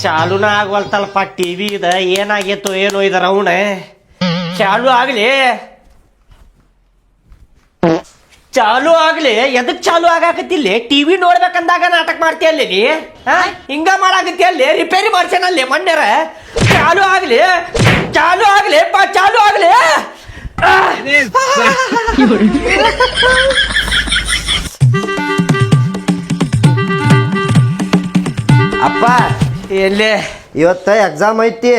ಚಾಲೂನ ಆಗವಲ್ತಲ್ಪ TV ಇದ ಏನಾಗೈತೋ ಏನೋ ಇದ ರೌಣ ಚಾಲು ಆಗ್ಲಿ ಎದಕ್ ಚಾಲು ಆಗಾಕತ್ತಿಲ್ಲ ಟಿವಿ ನೋಡ್ಬೇಕಂದಾಗ ನಾಟಕ ಮಾಡ್ತೀಯಲ್ಲಿ ನೀ ಹಿಂಗ ಮಾಡಾಕತ್ತಿ ಅಲ್ಲಿ ರಿಪೇರಿ ಮಾಡ್ಸೇನಲ್ಲಿ ಮಣ್ಣರ ಚಾಲು ಆಗ್ಲಿ ಚಾಲು ಆಗ್ಲಿ ಅಪ್ಪ ಎಲ್ಲಿ ಇವತ್ತ ಎಕ್ಸಾಮ್ ಐತಿ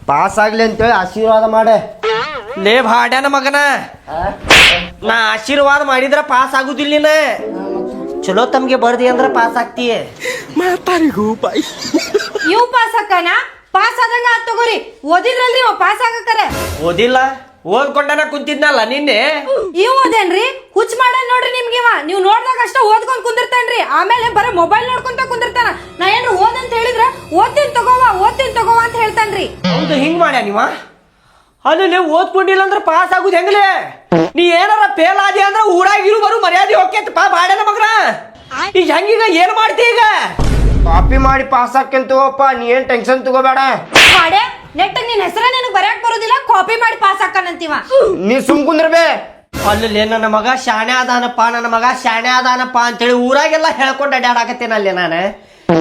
ಪಾಸ್ ಆಗ್ಲಿ ಅಂತೇಳಿ ಆಶೀರ್ವಾದ ಮಾಡೆ ಲೇ ಭಾಡ್ಯಾನ ಮಗನ ನಾ ಆಶೀರ್ವಾದ ಮಾಡಿದ್ರ ಪಾಸ್ ಆಗುದಿಲ್ಲ ನೀನ ಚಲೋ ತಮ್ಗೆ ಬರ್ದಿ ಅಂದ್ರ ಪಾಸ್ ಆಗ್ತೀಯ ಇವ್ ಪಾಸ್ ಅಕ್ಕನ ಪಾಸ್ ಆದಂಗ ಆತ್ ತಗೋರಿ ಓದಿದ್ರಲ್ರಿ ಪಾಸ್ ಆಗಕ್ಕರೆ ಓದಿಲ್ಲ ಓದ್ಕೊಂಡನ ಕುಂತಿದ್ನಲ್ಲ ನಿನ್ನೆ ಇವ್ ಓದೇನ್ರಿ ಹುಚ್ಚ ಮಾಡ ನೋಡ್ರಿ ನಿಮ್ಗಿವ ನೀವ್ ನೋಡ್ದಾಗ ಅಷ್ಟ ಓದ್ಕೊಂಡ್ ಕುಂದಿರ್ತಾನ್ರಿ ಆಮೇಲೆ ಬರೀ ಮೊಬೈಲ್ ನೋಡ್ಕೊಂತ ಕುಂದಿರ್ತಾನ ನಾ ಏನ್ರ ಓದಂತ ಹೇಳಿದ್ರ ಓದ್ತೀನಿ ತಗೋವ ಅಂತ ಹೇಳ್ತಾನ್ರಿ ಹೌದು ಹಿಂಗ್ ಮಾಡ್ಯ ನೀವ ಅಲ್ಲಿ ಓದ್ಕೊಂಡಿಲ್ಲ ಅಂದ್ರ ಪಾಸ್ ಆಗುದ್ ಹೆಂಗ್ಲೆ ನೀ ಏನಾರ ಫೇಲ್ ಆದಿ ಅಂದ್ರ ಊರಾಗಿರು ಬರು ಮರ್ಯಾದೆ ಹೋಗ್ಯತ್ತಪ್ಪ ಬಾಡ್ಯಾನ ಮಗ್ರ ಈಗ ಹೆಂಗೀಗ ಏನ್ ಮಾಡ್ತಿ ಈಗ ಕಾಪಿ ಮಾಡಿ ಪಾಸ್ ಹಾಕಂತ ತಗೋಪ್ಪ ನೀ ಏನ್ ಟೆನ್ಷನ್ ತಗೋಬೇಡ ಮಾಡೆ ನೆಟ್ ನಿನ್ ಹೆಸರ ನಿನಗ್ ಬರ್ಯಾಕ್ ಬರೋದಿಲ್ಲ ಕಾಪಿ ಮಾಡಿ ಪಾಸ್ ಹಾಕನಂತೀವ ನೀ ಸುಮ್ ಕುಂದ್ರಬೇ ಅಲ್ಲಿ ನನ್ನ ಮಗ ಶಾಣೆ ಅದಾನಪ್ಪ ಅಂತೇಳಿ ಊರಾಗೆಲ್ಲ ಹೇಳ್ಕೊಂಡು ಅಡ್ಯಾಡಾಕತ್ತೇನಲ್ಲಿ ನಾನು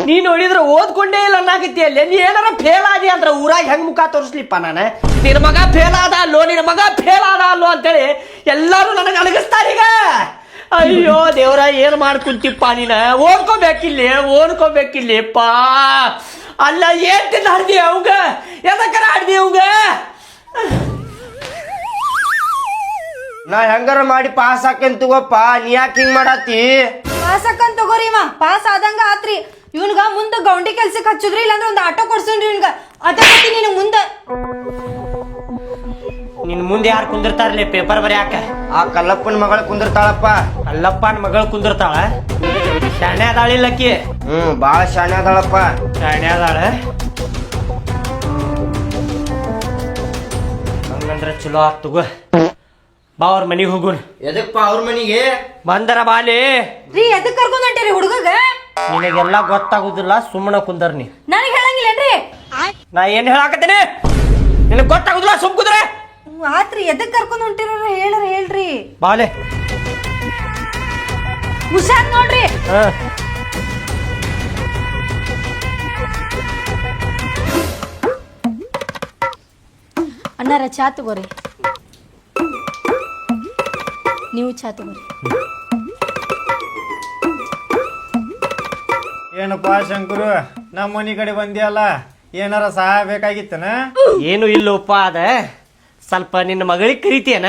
ನೀ ನೋಡಿದ್ರ ಓದ್ಕೊಂಡೇ ಇಲ್ಲ ಅನ್ನಾಗತ್ತಿ ಅಲ್ಲಿ ನೀ ಏನಾರ ಫೇಲ್ ಆದಿ ಅಂದ್ರ ಊರಾಗ ಹೆಂಗ್ ಮುಖ ತೋರಿಸ್ಲಿಪ್ಪ ನಾನು ನಿನ್ನ ಮಗ ಫೇಲ್ ಆದ ಅಲ್ಲೋ ಅಂತೇಳಿ ಎಲ್ಲಾರು ನನಗೆ ಅಣಗಿಸ್ತಾರೀಗ ಅಯ್ಯೋ ದೇವ್ರ ಏನ್ ಮಾಡ್ಕೊಂತಿಪ್ಪ ನೀನ ಓದ್ಕೋಬೇಕಿಲ್ಲಿಪ್ಪ ಅಲ್ಲ ಏನ್ ತಿಂದ ಆಡ್ದಿ ಅವಂಗ ಎದಕ್ಕರ ಆಡ್ದಿ ಅವಂಗ ನಾ ಹೆಂಗಾರ ಮಾಡಿ ಪಾಸ್ ಹಾಕಂತ ತಗೋಪ್ಪ ನೀ ಯಾಕೆ ಹಿಂಗ್ ಮಾಡತ್ತಿ ಪಾಸ್ ಹಾಕಂತ ತಗೋರಿ ಇವ ಪಾಸ್ ಆದಂಗ ಆತ್ರಿ ಇವನ್ಗ ಮುಂದ ಗೌಂಡಿ ಕೆಲ್ಸಕ್ಕೆ ಹಚ್ಚುದ್ರಿ ಇಲ್ಲಾಂದ್ರ ಒಂದ್ ಆಟೋ ಕೊಡ್ಸೋನ್ರಿ ಇವನ್ಗ ಅದಕ್ಕೆ ನೀನು ಮುಂದ ನಿನ್ ಮುಂದೆ ಯಾರು ಕುಂದಿರ್ತಾರಲ್ಲ ಪೇಪರ್ ಬರೆಯಾಕ ಆ ಕಲ್ಲಪ್ಪನ ಮಗಳು ಕುಂದಿರ್ತಾಳಪ್ಪ ಅಲ್ಲಪ್ಪನ ಮಗಳು ಕುಂದಿರ್ತಾಳ ಶಾಣೆ ಅದಾಳಿಲ್ಲಕ್ಕಿ ಬಾಳ ಶಾಣೆ ಅದಾಳಪ್ಪ ಶಾಣೆ ಅದಾಳ ಹಂಗಂದ್ರ ಚಲೋ ಆತ್ ತಗೋ ಬಾ ಅವ್ರ ಮನಿಗೆ ಹೋಗುನ್ ಎದಕ್ಕಪ್ಪ ಅವ್ರ ಮನಿಗೆ ಬಂದರ ಬಾಲಿ ರೀ ಎದಕ್ ಕರ್ಕೊಂಡ್ ಹೊಂಟಿರಿ ಹುಡುಗಗ ನಿನಗೆಲ್ಲ ಗೊತ್ತಾಗುದಿಲ್ಲ ಸುಮ್ಮನ ಕುಂದರ್ ನೀ ನನಗ್ ಹೇಳಂಗಿಲ್ಲೇನ್ರಿ ನಾ ಏನ್ ಹೇಳಾಕತ್ತೀನಿ ನಿನಗ್ ಗೊತ್ತಾಗುದಿಲ್ಲ ಸುಮ್ ಕುಂದ್ರೆ ಆತ್ರಿ ಎದಕ್ ಕರ್ಕೊಂಡ್ ಹೊಂಟಿರ ಹೇಳ್ರಿ ಬಾಲೆ ಹುಷಾರ್ ನೋಡ್ರಿ ಅಣ್ಣಾರ ಚಾ ತಗೋರಿ ನೀವು ಚಾ ತಗೋರಿ ಏನಪ್ಪ ಶಂಕರು ನಮ್ಮ ಮನಿ ಕಡೆ ಬಂದಿಯಲ್ಲ ಏನಾರ ಸಹಾಯ ಬೇಕಾಗಿತ್ತನ ಏನು ಇಲ್ಲಪ್ಪ ಅದ ಸ್ವಲ್ಪ ನಿನ್ನ ಮಗಳಿಗೆ ಕರಿತೀಯನ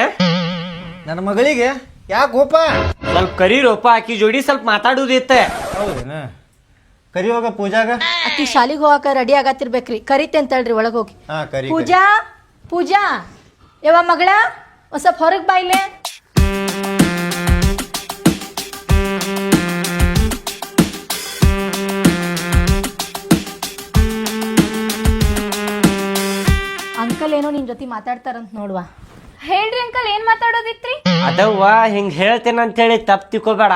ನನ್ನ ಮಗಳಿಗೆ ಯಾಕೆ ಹೋಪ ಸ್ವಲ್ಪ ಕರೀರೋಪ ಆಕಿ ಜೋಡಿ ಸ್ವಲ್ಪ ಮಾತಾಡುದಿತ್ತ ಹೌದೇನ ಕರಿಯೋಗ ಪೂಜಾಗ ಅಕ್ಕಿ ಶಾಲಿಗೆ ಹೋಗಾಕ ರೆಡಿ ಆಗತ್ತಿರ್ಬೇಕ್ರಿ ಕರಿತೆ ಅಂತ ಹೇಳ್ರಿ ಒಳಗ್ ಹೋಗಿ ಹಾ ಕರಿ ಪೂಜಾ ಯಾವ ಮಗಳ ಒಂದ್ ಸ್ವಲ್ಪ ಹೊರಗ್ ಬಾಯ್ಲೆ ಅಂಕಲ್ ಏನೋ ನಿನ್ ಜೊತೆ ಮಾತಾಡ್ತಾರಂತ ನೋಡ್ವಾ ಹೇಳ್ರಿ ಅಂಕಲ್ ಏನ್ ಮಾತಾಡೋದಿತ್ರಿ ಅದವ್ವ ಹಿಂಗ್ ಹೇಳ್ತೇನಂತ ಹೇಳಿ ತಪ್ಪು ತಿಳ್ಕೊಬೇಡ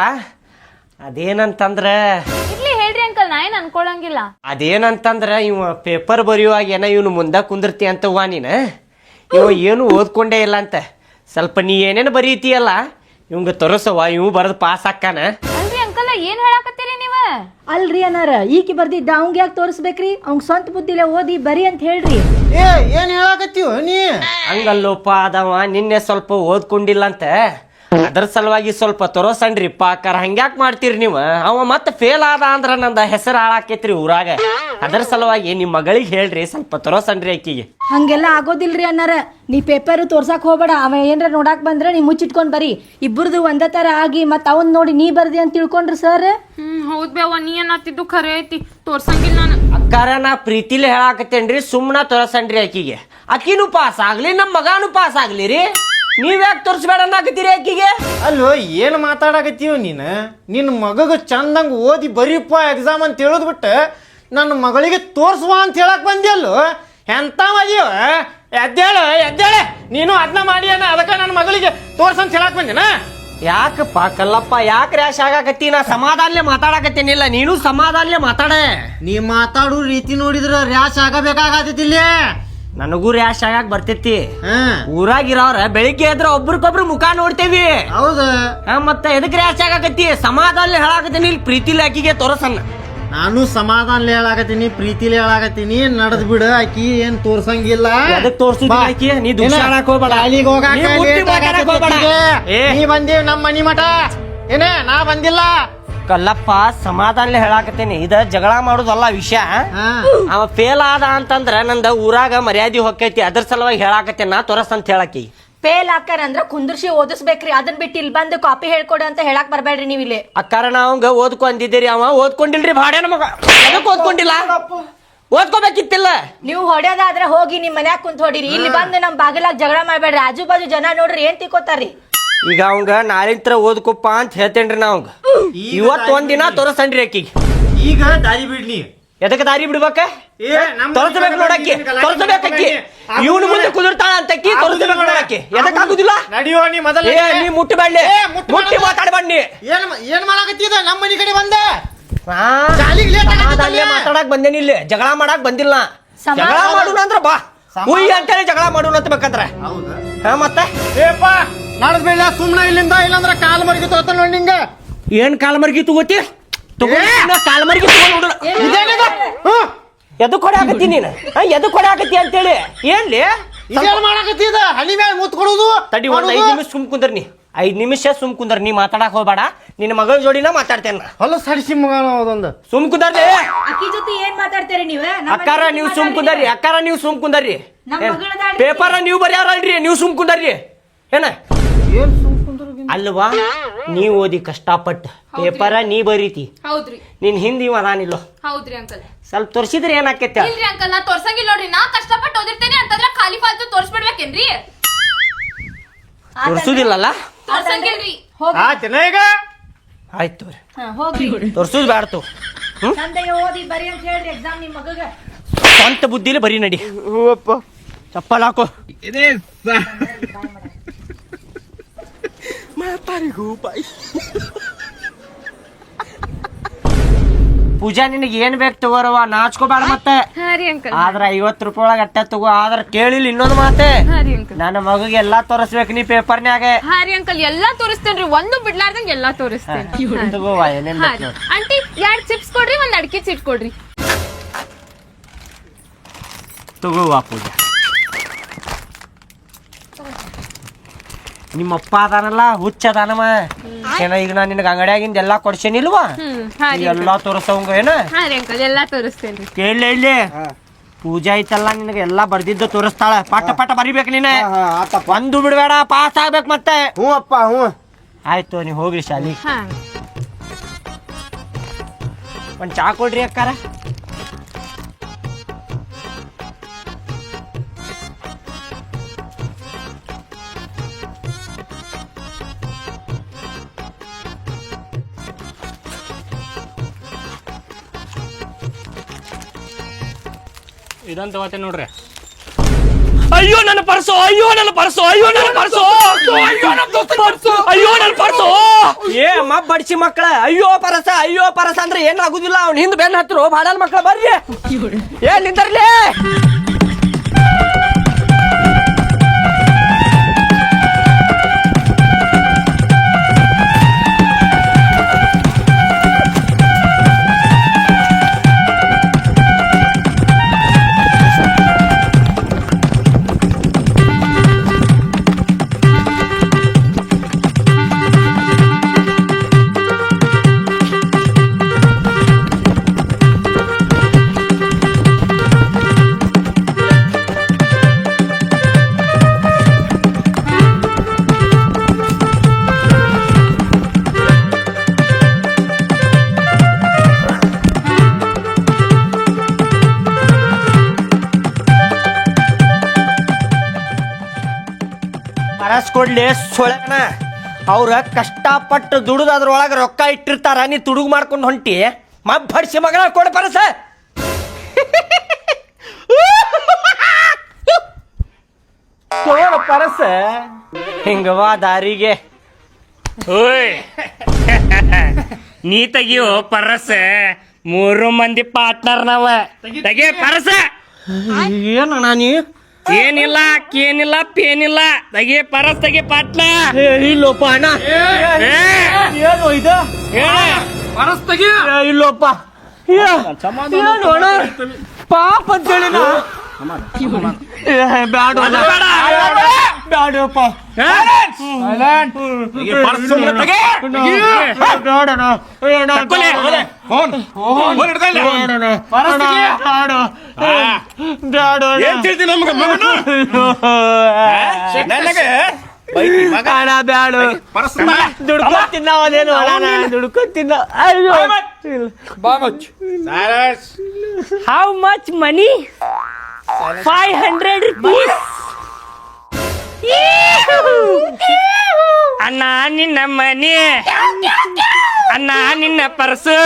ಅದೇನಂತಂದ್ರ ಇರ್ಲಿ ಹೇಳ್ರಿ ಅಂಕಲ್ ನಾ ಏನ್ ಅನ್ಕೊಳಂಗಿಲ್ಲ ಅದೇನಂತಂದ್ರ ಇವ ಪೇಪರ್ ಬರೆಯುವಾಗ ಏನ ಇವನು ಮುಂದ ಕುಂದಿರ್ತಿ ಅಂತವ್ವ ನೀನ ಇವ ಏನು ಓದ್ಕೊಂಡೇ ಇಲ್ಲ ಅಂತ ಸ್ವಲ್ಪ ನೀ ಏನೇನು ಬರೀತೀಯಲ್ಲ ಇವಂಗ ತೋರಿಸವ್ವ ಇವ್ ಬರೆದು ಪಾಸ್ ಹಾಕಾನ ಅಲ್ರಿ ಅಂಕಲ್ ಏನ್ ಹೇಳಾಕತ್ತೀರಿ ನೀವ ಅಲ್ರಿ ಅನ್ನಾರ ಈಕಿ ಬರ್ದಿದ್ದ ಅವಂಗ ಯಾಕೆ ತೋರಿಸ್ಬೇಕ್ರಿ ಅವ್ನ್ ಸ್ವಂತ ಬುದ್ಧಿಲೆ ಓದಿ ಬರಿ ಅಂತ ಹೇಳ್ರಿ ಏನ್ ಹೇಳಾಕತ್ತೀವ ನೀ ಹಂಗಲ್ಲೋಪ ಅದವ ನಿನ್ನೆ ಸ್ವಲ್ಪ ಓದ್ಕೊಂಡಿಲ್ಲ ಅಂತ ಅದ್ರ ಸಲುವಾಗಿ ಸ್ವಲ್ಪ ತೋರಸಣ್ರಿಪ್ಪ ಅಕ್ಕಾರ ಹಂಗ್ಯಾಕ್ ಮಾಡ್ತೀರಿ ನೀವು ಅವ ಮತ್ತೆ ಫೇಲ್ ಆದ ಅಂದ್ರ ನಂದ ಹೆಸರು ಹಾಳಾಕೈತ್ರಿ ಊರಾಗ ಅದ್ರ ಸಲುವಾಗಿ ನಿಮ್ ಮಗಳಿಗೆ ಹೇಳ್ರಿ ಸ್ವಲ್ಪ ತೋರಸಣ್ರಿ ಆಕಿಗೆ ಹಂಗೆಲ್ಲ ಆಗೋದಿಲ್ರಿ ಅನ್ನಾರ ನೀ ಪೇಪರ್ ತೋರ್ಸಾಕ್ ಹೋಗ್ಬೇಡ ಅವ ಏನ್ರ ನೋಡಾಕ್ ಬಂದ್ರ ನೀ ಮುಚ್ಚಿಟ್ಕೊಂಡ್ ಬರಿ ಇಬ್ಬರದು ಒಂದೇ ತರ ಆಗಿ ಮತ್ ಅವನ್ ನೋಡಿ ನೀ ಬರ್ದಿ ಅಂತ ತಿಳ್ಕೊಂಡ್ರಿ ಸರ್ ಹೌದ್ ಬೇವ ನೀ ಏನಾತಿದ್ದು ಖರೆ ಐತಿ ತೋರ್ಸಂಗಿಲ್ಲ ನಾನು ಅಕ್ಕಾರ ನಾ ಪ್ರೀತಿಲಿ ಹೇಳಾಕತ್ತೇನ್ರಿ ಸುಮ್ನ ತೋರಸಣ್ರಿ ಆಕಿಗೆ ಆಕಿನೂ ಪಾಸ್ ಆಗ್ಲಿ ನಮ್ ಮಗಾನು ಪಾಸ್ ಆಗ್ಲಿ ರೀ ನೀವ್ಯಾಕೆ ತೋರಿಸ್ಬೇಡ ಅನ್ನಕತ್ತೀರಿ ಆಕಿಗೆ ಅಲ್ಲೋ ಏನ್ ಮಾತಾಡಕತ್ತೀವ ನಿನ್ನ ಮಗಗ ಚಂದಂಗ ಓದಿ ಬರೀಪ್ಪ ಎಕ್ಸಾಮ್ ಅಂತ ಹೇಳೋದ್ ಬಿಟ್ಟು ನನ್ನ ಮಗಳಿಗೆ ತೋರ್ಸುವ ಅಂತ ಹೇಳಕ್ ಬಂದಿಯಲ್ಲೋ ಎಂತ ಮದಿಯೋ ಎದ್ದೇಳು ನೀನು ಅದನ್ನ ಮಾಡಿ ಅದಕ್ಕೆ ನನ್ನ ಮಗಳಿಗೆ ತೋರ್ಸಂತ ಹೇಳಕ್ ಬಂದಿನ ಯಾಕಪ್ಪ ಕಲ್ಲಪ್ಪ ಯಾಕೆ ರ್ಯಾಶ್ ಆಗಾಕತ್ತಿ? ನಾ ಸಮಾಧಾನಲೆ ಮಾತಾಡಕತ್ತೀನಿಲ್ಲ, ನೀನು ಸಮಾಧಾನಲೆ ಮಾತಾಡೆ. ನೀ ಮಾತಾಡೋ ರೀತಿ ನೋಡಿದ್ರ ರ್ಯಾಶ್ ಆಗಬೇಕಾಗತೈತಿ ಇಲ್ಲಿ. ನನಗೂ ರ್ಯಾಶ್ ಆಗಾಕ ಬರ್ತೈತಿ. ಹಾ ಊರಾಗಿರೋರ ಬೆಳಿಗ್ಗೆ ಎದ್ರ ಒಬ್ರಿಗೊಬ್ರು ಮುಖ ನೋಡ್ತೇವಿ. ಹೌದು. ಮತ್ತೆ ಎದಕ್ ರ್ಯಾಶ್ ಆಗಾಕತ್ತಿ? ಸಮಾಧಾನಲೆ ಹೇಳಾಕತ್ತೀನಿ, ಇಲ್ಲಿ ಪ್ರೀತಿಲಿ ಆಕಿಗೆ ತೋರಸನ್ನ. ನಾನು ಸಮಾಧಾನ ಹೇಳಾಕತ್ತೀನಿ, ಪ್ರೀತಿಲಿ ಹೇಳಾಕತ್ತೀನಿ. ನಡದ್ ಬಿಡ, ಆಕಿ ಏನ್ ತೋರ್ಸಂಗಿಲ್ಲ. ಎದಕ್ ತೋರ್ಸುದಿಲ್ಲ ಆಕಿ? ನೀ ದುಶ್ಯಾಡಕ್ ಹೋಗ್ಬೇಡ. ಶಾಲಿಗ್ ಹೋಗಾಕ ನೀ ಮುಟ್ಟಿ late ಮಾತಾಡಕ್ ಹೋಗ್ಬೇಡ. ಆಗತೈತಿ. ನೀ ಬಂದೀವ್ ನಮ್ಮ ಮನಿ ಮಠ, ಏನೇ ನಾ ಬಂದಿಲ್ಲ. ಕಲ್ಲಪ್ಪ ಸಮಾಧಾನಲೆ ಹೇಳಾಕತ್ತೀನಿ, ಇದ ಜಗಳ ಮಾಡುದಲ್ಲ ವಿಷಯ. ಹಾ. ಅವ ಫೇಲ್ ಆದ ಅಂತಂದ್ರ ನಂದ ಊರಾಗ ಮರ್ಯಾದಿ ಹೊಕ್ಕೈತಿ, ಅದ್ರ ಸಲುವಾಗಿ ಹೇಳಾಕತ್ತೇನ ನಾ ತೋರಸ್ ಅಂತ ಹೇಳಾಕಿ. ಫೇಲ್ ಹಾಕರಂದ್ರ ಕುಂದರ್ಸಿ ಓದಿಸ್ಬೇಕ್ರಿ, ಅದನ್ ಬಿಟ್ಟು ಇಲ್ಲಿ ಬಂದು ಕಾಪಿ ಹೇಳ್ಕೊಡು ಅಂತ ಹೇಳಕ್ ಬರ್ಬೇಡ್ರಿ ನೀವ್ ಇಲ್ಲಿ. ಅಕ್ಕಾರ ನಾವಂಗ ಓದ್ಕೊಂಡಿದ್ದೀರಿ, ಅವ ಓದ್ಕೊಂಡಿಲ್ರಿ ಭಾಡ್ಯಾನ ಮಗ. ಎದಕ್ ಓದ್ಕೊಂಡಿಲ್ಲ? ಓದ್ಕೋಬೇಕಿತ್ತಿಲ್ಲ. ನೀವು ಹೊಡ್ಯೋದಾದ್ರೆ ಹೋಗಿ ನಿಮ್ ಮನ್ಯಾಗ ಕುಂತ್ ಹೊಡಿರಿ, ಇಲ್ಲಿ ಬಂದು ನಮ್ ಬಾಗಿಲಾಗ ಜಗಳ ಮಾಡ್ಬೇಡ್ರಿ. ಆಜು ಬಾಜು ಜನ ನೋಡ್ರಿ ಏನ್ ತಿಕ್ಕೋತಾರ್ರಿ. ಈಗ ಅವಂಗ ನಾಳಿಂತ್ರ ಓದ್ಕೊಪ್ಪ ಅಂತ ಹೇಳ್ತೇನ್ರಿ ನಾವಂಗ. ಇವತ್ ಒಂದಿನ ತೋರಸನ್ರಿ ಆಕಿಗೆ. ಈಗ ದಾರಿ ಬಿಡ್ನಿ. ಎದಕ್ಕೆ ದಾರಿ ಬಿಡ್ಬೇಕ? ತೋರಿಸ್ಬೇಕು ನೋಡಕ್ಕಿ, ತೋರಿಸ್ಬೇಕಕ್ಕಿ. ಇವನು ಮುಂದೆ ಕುದುರ್ತಾಳ ಅಂತಕ್ಕಿ ತೋರಿಸ್ಬೇಕು ನೋಡಕ್ಕಿ. ಎದಕ್ ಆಗುದಿಲ್ಲ? ನಡಿಯೋ ನೀ ಮೊದಲ. ನೀ ಮುಟ್ಟಬೇಡ್ಲಿ, ಮುಟ್ಟಿ ಮಾತಾಡ್ಬಾಡ್ನಿ. ಏನ್ ಮಾಡಾಕತ್ತಿದ? ನಮ್ಮ ಮನಿ ಕಡೆ ಬಂದ ಮಾತಾಡಕ್ ಬಂದೇನಿ, ಇಲ್ಲಿ ಜಗಳ ಮಾಡಕ್ ಬಂದಿಲ್ಲ. ಜಗಳ ಮಾಡೋಣ ಅಂದ್ರ ಬಾ, ಹುಯ್ ಅಂತೇಳಿ ಜಗಳ ಮಾಡೋಣ ಅಂತ ಬೇಕಂದ್ರ. ಮತ್ತೆ ನಡೆದ್ಬೇಡ ಸುಮ್ನ ಇಲ್ಲಿಂದ, ಇಲ್ಲಂದ್ರ ಕಾಲ್ ಮರ್ಗಿ ತೋತ ನೋಡಿ ನಿಂಗ. ಏನ್ ಕಾಲ್ ಮರ್ಗಿ ತಗೋತಿ? ಕಾಲ್ ಮರ್ಗಿ ತಗೊಂಡು ಎದಕ್ ಹೊಡೆ ನೀನು? ಎದಕ್ ಹೊಡೆ ಆಗತ್ತಿ ಅಂತೇಳಿ ಏನ್ಲಿ ಇದೇನ್ ಮಾಡಾಕತ್ತಿದ? ಹನಿ ಮ್ಯಾಲ ಮುತ್ ಕೊಡುದು. ತಡಿ ಒಂದ್ 5 ನಿಮಿಷ ಸುಮ್ ಕುಂದರ್ ನೀ. 5 ನಿಮಿಷ ಸುಮ್ ಕುಂದರ್ ನೀ, ಮಾತಾಡಕ್ ಹೋಗ್ಬೇಡ. ನಿನ್ನ ಮಗಳ ಜೋಡಿನ ಮಾತಾಡ್ತೇನ. ಹೊಲ ಸಡಿಸಿ ಮಗ ಅದೊಂದು ಸುಮ್ ಕುಂದರ್ಲಿ. ಅಕ್ಕಿ ಜೊತೆ ಏನ್ ಮಾತಾಡ್ತೀರಿ ನೀವ್? ಅಕ್ಕಾರ ನೀವು ಸುಮ್ ಕುಂದರ್ರಿ, ಅಕ್ಕಾರ ನೀವು ಸುಮ್ ಕುಂದರ್ರಿ. ಪೇಪರ ನೀವು ಬರ್ಯಾರಲ್ರಿ, ನೀವು ಸುಮ್ ಕುಂದರ್ರಿ. ಏನ ಏನ್ ಸುಮ್ ಕುಂದ್ರ ಅಲ್ವಾ? ನೀ ಓದಿ ಕಷ್ಟಪಟ್ಟು ಪೇಪರ ನೀ ಬರೀತಿ, ಹೌದ್ರಿ ನಿನ್ ಹಿಂದಿ ಇವ ಅದಾನಿಲ್ಲೋ. ಹೌದ್ರಿ ಅಂಕಲ್. ಸ್ವಲ್ಪ ತೋರ್ಸಿದ್ರೆ ಏನಾಕೈತೆ? ಇಲ್ರಿ ಅಂಕಲ್, ನಾ ತೋರ್ಸಂಗಿಲ್ಲ ನೋಡ್ರಿ. ನಾ ಕಷ್ಟಪಟ್ಟು ಓದಿರ್ತೇನೆ ಅಂತಂದ್ರ ಖಾಲಿ ಫಾಲ್ತು ತೋರ್ಸ್ಬಿಡ್ಬೇಕೇನ್ರಿ? ತೋರ್ಸುದಿಲ್ಲಲ್ಲ? ತೋರ್ಸಂಗಿಲ್ರಿ. ಆಯ್ತೇನ ಈಗ? ಆಯ್ತು ಹೋಗ್ರಿ, ತೋರ್ಸುದ್ ಬ್ಯಾಡ್ತು. ಚಂದಗೆ ಓದಿ ಬರಿ ಅಂತ ಹೇಳ್ರಿ ಎಕ್ಸಾಮ್ ನಿಮ್ ಮಗಗ. ಸ್ವಂತ ಬುದ್ಧಿಲಿ ಬರೀ ನಡಿ. ಚಪ್ಪಲ್ ಹಾಕೋ. ಪೂಜಾ ನಿನಗೆ ಏನ್ ಬೇಕು ತಗೋರವ, ನಾಚ್ಕೋಬೇಡ ಮತ್ತೆ. ಹಾ ರೀ ಅಂಕಲ್. ಆದ್ರ 50 ರೂಪಾಯಿ ಒಳಗೆ ಅಟ್ಟ ತಗೋ. ಆದ್ರ ಕೇಳಿಲ್ಲ ಇನ್ನೊಂದು ಮಾತೆ, ಹಾ ರೀ ಅಂಕಲ್. ನನ್ನ ಮಗಗೆ ಎಲ್ಲಾ ತೋರಿಸ್ಬೇಕು ನೀ ಪೇಪರ್ನ್ಯಾಗ. ಹಾ ರೀ ಅಂಕಲ್, ಎಲ್ಲಾ ತೋರಿಸ್ತೇನ್ರಿ, ಒಂದು ಬಿಡ್ಲಾರ್ದಂಗ ಎಲ್ಲಾ ತೋರಿಸ್ತೇನೆ. ತಗೋವ ಏನೇನ್ ಬೇಕು ನೋಡು. ಆಂಟಿ 2 ಚಿಪ್ಸ್ ಕೊಡ್ರಿ, 1 ಅಡಿಕೆ ಚೀಟ್ ಕೊಡ್ರಿ. ತಗೋವಾ ಪೂಜಾ. ನಿಮ್ಮಪ್ಪ ಅದಾನಲ್ಲ ಹುಚ್ಚ ಅದಾನವ. ಏನ ಈಗ ನಾ ನಿನಗ ಅಂಗಡಿಯಾಗಿಂದ ಎಲ್ಲಾ ಕೊಡ್ಸೇನಿಲ್ವಾ? ಹಾ ರೀ ಎಲ್ಲಾ ತೋರಿಸವಂಗ ಏನ? ಹಾ ರೀ ಅಂಕಲ್, ಎಲ್ಲಾ ತೋರಿಸ್ತೇನ್ರಿ. ಕೇಳಿ ಇಲ್ಲಿ ಪೂಜಾ ಐತಲ್ಲ, ನಿನಗೆ ಎಲ್ಲಾ ಬರ್ದಿದ್ದು ತೋರಿಸ್ತಾಳ. ಪಟ ಪಟ ಬರಿಬೇಕು ನೀನೆ, ಒಂದು ಬಿಡ್ಬೇಡ, ಪಾಸ್ ಆಗ್ಬೇಕು ಮತ್ತೆ. ಹ್ಞೂ ಅಪ್ಪ ಹ್ಞೂ. ಆಯ್ತು ನೀವ್ ಹೋಗ್ರಿ ಶಾಲಿ. ಹಾ ಒಂದ್ ಚಾ ಕೊಡ್ರಿ ಅಕ್ಕಾರ. ಇದನ್ ತಗೋತೇನೆ ನೋಡ್ರಿ. ಅಯ್ಯೋ ನನ್ನ ಪರ್ಸು, ಅಯ್ಯೋ ನನ್ನ ಪರ್ಸು, ಅಯ್ಯೋ ನನ್ನ ಪರ್ಸು, ಅಯ್ಯೋ ನನ್ನ ಪರ್ಸು. ಏ ಬಡ್ಸಿ ಮಕ್ಕಳ, ಅಯ್ಯೋ ಪರಸ ಅಂದ್ರೆ ಏನಾಗುದಿಲ್ಲ. ಅವ್ನ ಹಿಂದ್ ಬೆನ್ನ ಹತ್ರು ಬಾಡಲ್ ಮಕ್ಕಳ ಬರ್ರಿ. ಏನ್ ನಿಂತರ್ಲಿ? ಕೊಡ್ಲಿ ಸೊಳನ. ಅವ್ರ ಕಷ್ಟಪಟ್ಟು ದುಡಿದು ಅದ್ರೊಳಗೆ ರೊಕ್ಕ ಇಟ್ಟಿರ್ತಾರ, ನೀ ತುಡುಗು ಮಾಡ್ಕೊಂಡು ಹೊಂಟಿ. ಬಡ್ಸಿ ಮಗನ ಕೊಡ ಪರಸ. ಪರಸ ಹಿಂಗವಾ ದಾರಿಗೆ ಓಯ್ ನೀ ತೆಗಿಯೋ ಪರಸ 3 ಮಂದಿ ಪಾರ್ಟ್ನರ್ ನಾವ ತೆಗಿ ಪರಸ. ಏನಣ್ಣ ನೀ ಏನಿಲ್ಲ ಕೇನಿಲ್ಲ ಪೇನಿಲ್ಲ ತೆಗಿ ಪರಸ್ ತೆಗಿ ಪಾಟ್ನ. ಇಲ್ಲೋಪ ಅಣ್ಣ ಏನು ಇದು ಪರಸ್ ತೆಗಿ. ಇಲ್ಲೋಪ ಏನು ಅಣ್ಣ ಪಾಪ ಅಂತೇಳಿ ನಾ ಬ್ಯಾಡ ಬ್ಯಾಡಪ್ಪ ಅಣ್ಣ ಬ್ಯಾಡು ದುಡ್ಕೊ ತಿನ್ನೋದೇನು ಅಣ್ಣ ದುಡ್ಕೊ ತಿನ್ನ. How much money? 500 rupees. ಅಣ್ಣ ನಿನ್ನ ಮನಿ, ಅಣ್ಣ ನಿನ್ನ ಪರ್ಸು,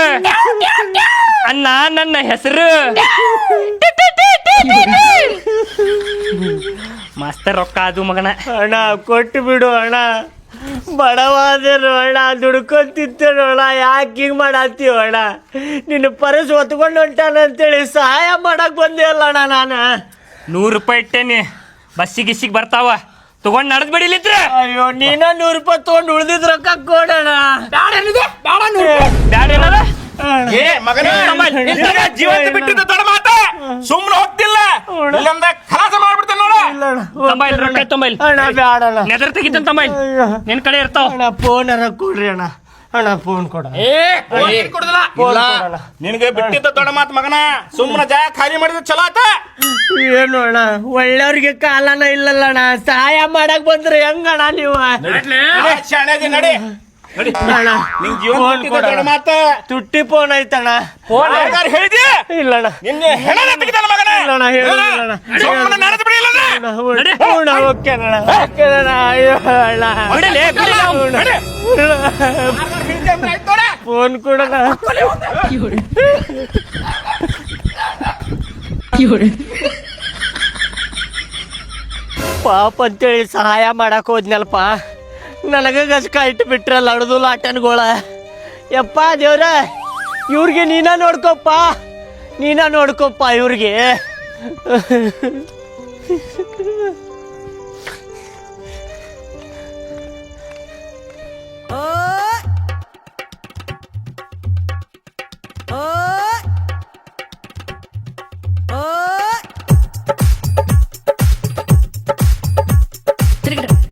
ಅಣ್ಣ ನನ್ನ ಹೆಸರು. ಮಸ್ತ ರೊಕ್ಕ ಅದು ಮಗನ. ಅಣ್ಣ ಕೊಟ್ಟು ಬಿಡು ಅಣ್ಣ, ಬಡವಾದರು ಅಣ್ಣ, ದುಡ್ಕೊಂತಿತ್ತೇನು ಅಣ್ಣ, ಯಾಕೆ ಹಿಂಗೆ ಮಾಡತ್ತೀವ ಅಣ್ಣ? ನಿನ್ನ ಪರಸ್ ಹೊತ್ಕೊಂಡು ಹೊಂಟಾನಂತೇಳಿ ಸಹಾಯ ಮಾಡಕ್ ಬಂದೆ ಅಲ್ಲ ಅಣ್ಣ ನಾನು. 100 ರೂಪಾಯಿ ಇಟ್ಟೇನಿ, ಬಸ್ಸಿಗೆ ಬರ್ತಾವ ತಗೊಂಡ್ ನಡೆದ್ ಬಿಡಿಲಿತ್ರ. ಅಯ್ಯೋ ನೀನ 100 ರೂಪಾಯಿ ತಗೊಂಡ್ ಉಳ್ದಿದ್ ರೊಕ್ಕ ಕೊಡೋಣ. ಜೀವಂತ ಬಿಟ್ಟಿದ್ದ ದೊಡ್ಡ ಮಾತ ಸುಮ್ಮನೆ ಹೋಗ್ತಿಲ್ಲ, ಖಲಾಸ ಮಾಡ್ಬಿಡ್ತೇನೆ ನೋಡ. ರೊಕ್ಕ ತೊಂಬೈಲ್ ಅಣ್ಣ ಬ್ಯಾಡಣ್ಣ, ನೆದರ್ ತೆಗಿತಾನ ತೊಂಬೈಲ್, ನಿನ್ ಕಡೆ ಇರ್ತಾವ. ಅಣ್ಣ ಫೋನರ ಕೊಡ್ರಿ ಅಣ್ಣ, ಅಣ್ಣ ಫೋನ್ ಕೊಡ. ನಿನಗೆ ಬಿಟ್ಟಿದ್ದ ದೊಡ್ಡ ಮಾತು ಮಗನ, ಸುಮ್ಮನೆ ಜಾಗ ಖಾಲಿ ಮಾಡಿದ್ರೆ ಚಲೋ ಆತ. ಏನು ಅಣ್ಣ ಒಳ್ಳೆಯವ್ರಿಗೆ ಕಾಲನ ಇಲ್ಲಲ್ಲ ಅಣ್ಣ, ಸಹಾಯ ಮಾಡಕ್ ಬಂದ್ರೆ ಹೆಂಗಣ್ಣ ನೀವು? ಶಾಣೆ ನಡಿ ಅಣ್ಣ ನಿಂಗ್ ಜೀವನ ದೊಡ್ಡ ಮಾತ. ತುಟ್ಟಿ ಫೋನ್ ಐತಣ್ಣ. ಫೋನ್ ಹೇಳಿದಿ ಇಲ್ಲಣ್ಣ, ನಿನ್ನೆ ಹೆಣ ತೆಗಿತಾನ ಮಗನ. ಇಲ್ಲಣ್ಣ ಹೇಳಿಲ್ಲಣ್ಣ. ಸುಮ್ಮನೆ ನಡೆದು ಬಿಡಿ ಇಲ್ಲಣ್ಣ. ಓಕೆನಣ್ಣ, ಓಕೆನಣ್ಣ. ಅಯ್ಯೋ ಅಣ್ಣ ಫೋನ್ ಕೊಡಣ. ಪಾಪ ಅಂತೇಳಿ ಸಹಾಯ ಮಾಡಕ್ ಹೋದ್ನಲ್ಪ, ನನಗ ಗಸ್ಕ ಇಟ್ಟು ಬಿಟ್ರಲ್ಲ ಅಡ್ದು ಲಾಟನ್ಗೋಳ. ಯಪ್ಪ ದೇವ್ರ, ಇವ್ರಿಗೆ ನೀನ ನೋಡ್ಕೊಪ್ಪ, ನೀನ ನೋಡ್ಕೊಪ್ಪ ಇವ್ರಿಗೆ.